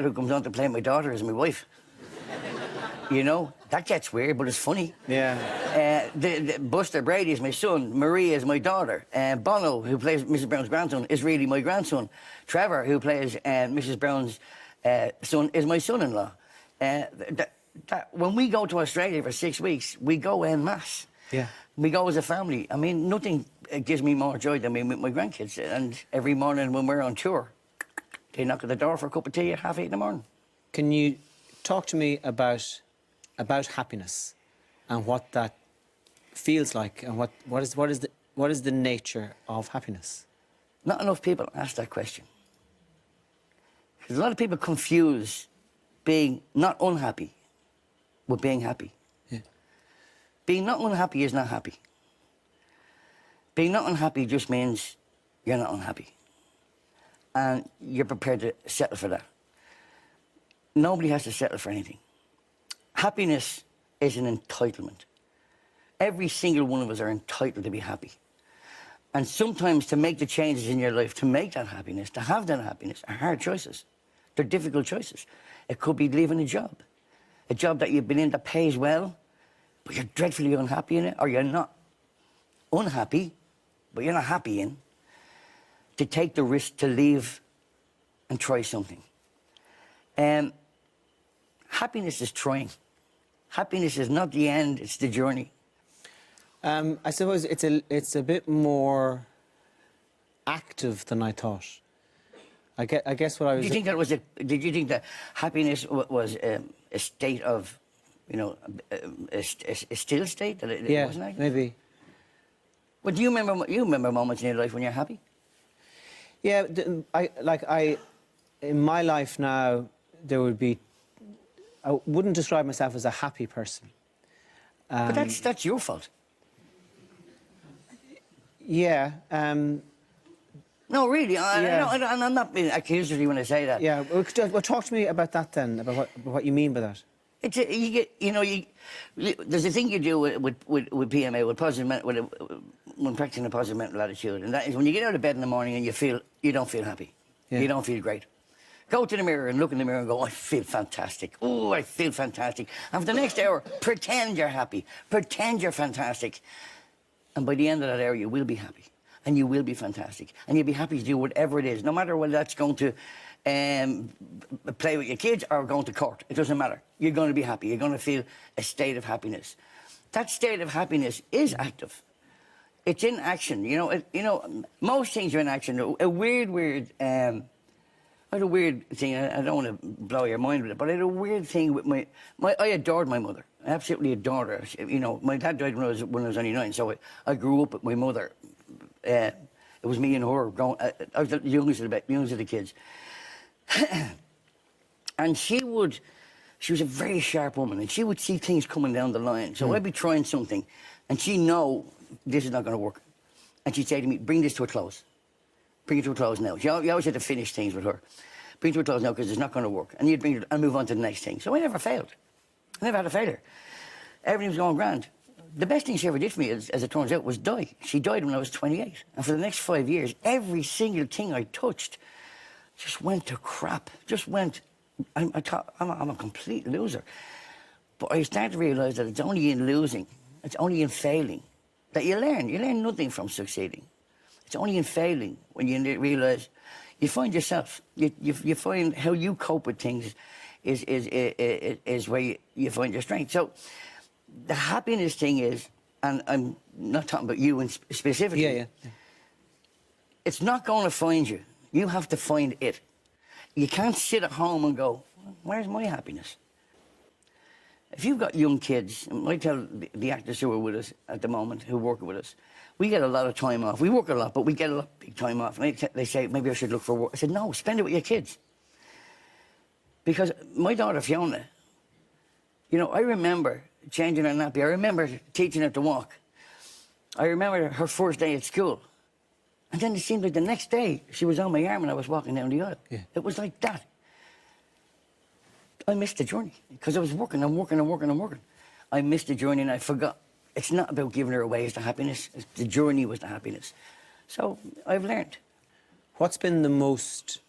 who comes on to play my daughter is my wife. You know, that gets weird, but it's funny. Yeah. Buster Brady is my son. Maria is my daughter. Bono, who plays Mrs. Brown's grandson, is really my grandson. Trevor, who plays Mrs. Brown's son, is my son-in-law. When we go to Australia for 6 weeks, we go en masse. Yeah. We go as a family. I mean, nothing gives me more joy than being with my grandkids. And every morning when we're on tour, they knock at the door for a cup of tea at 8:30 in the morning. Can you talk to me about happiness and what that feels like, and what is the nature of happiness? Not enough people ask that question. Because a lot of people confuse being not unhappy with being happy. Yeah. Being not unhappy is not happy. Being not unhappy just means you're not unhappy. And you're prepared to settle for that. Nobody has to settle for anything. Happiness is an entitlement. Every single one of us are entitled to be happy. And sometimes to make the changes in your life, to make that happiness, to have that happiness, are hard choices. They're difficult choices. It could be leaving a job that you've been in that pays well, but you're dreadfully unhappy in it, or you're not unhappy, but you're not happy in, to take the risk to leave and try something. Happiness is trying. Happiness is not the end, it's the journey. I suppose it's a bit more active than I thought. I guess what I was... Did you think that happiness was a state of, you know, a still state? That it wasn't like that? Maybe. But do you remember moments in your life when you're happy? Yeah, in my life now, there would be... I wouldn't describe myself as a happy person. But that's your fault. Yeah. No, really, I'm not being accusatory when I say that. Yeah, well, talk to me about that then, about what you mean by that. There's a thing you do with PMA, when practicing a positive mental attitude, and that is when you get out of bed in the morning and you don't feel happy. Yeah. You don't feel great. Go to the mirror and look in the mirror and go, I feel fantastic. Oh, I feel fantastic. And for the next hour, pretend you're happy. Pretend you're fantastic. And by the end of that hour, you will be happy. And you will be fantastic. And you'll be happy to do whatever it is, no matter whether that's going to play with your kids or going to court. It doesn't matter. You're going to be happy. You're going to feel a state of happiness. That state of happiness is active. It's in action. Most things are in action. I had a weird thing. I don't want to blow your mind with it, but I had a weird thing with I adored my mother. I absolutely adored her. My dad died when I was only 9, so I grew up with my mother. It was me and her. I was the youngest of the kids. And she was a very sharp woman, and she would see things coming down the line. So I'd be trying something, and she'd know this is not going to work. And she'd say to me, bring this to a close. Bring it to a close now. You always had to finish things with her. Bring it to a close now because it's not going to work. And you'd bring it and move on to the next thing. So I never failed. I never had a failure. Everything was going grand. The best thing she ever did for me, as it turns out, was die. She died when I was 28. And for the next 5 years, every single thing I touched just went to crap. Just went... I'm a complete loser. But I started to realise that it's only in losing, it's only in failing, that you learn. You learn nothing from succeeding. It's only in failing when you realise you find yourself. You find how you cope with things is where you find your strength. So the happiness thing is, and I'm not talking about you specifically. Yeah. It's not going to find you. You have to find it. You can't sit at home and go, where's my happiness? If you've got young kids, and I tell the actors who are with us at the moment, who work with us, we get a lot of time off. We work a lot, but we get a lot of big time off. And they say, maybe I should look for work. I said, no, spend it with your kids. Because my daughter, Fiona, I remember changing her nappy. I remember teaching her to walk. I remember her first day at school. And then it seemed like the next day, she was on my arm and I was walking down the aisle. Yeah. It was like that. I missed the journey because I was working. I missed the journey and I forgot. It's not about giving her away as the happiness. The journey was the happiness. So I've learned. What's been the most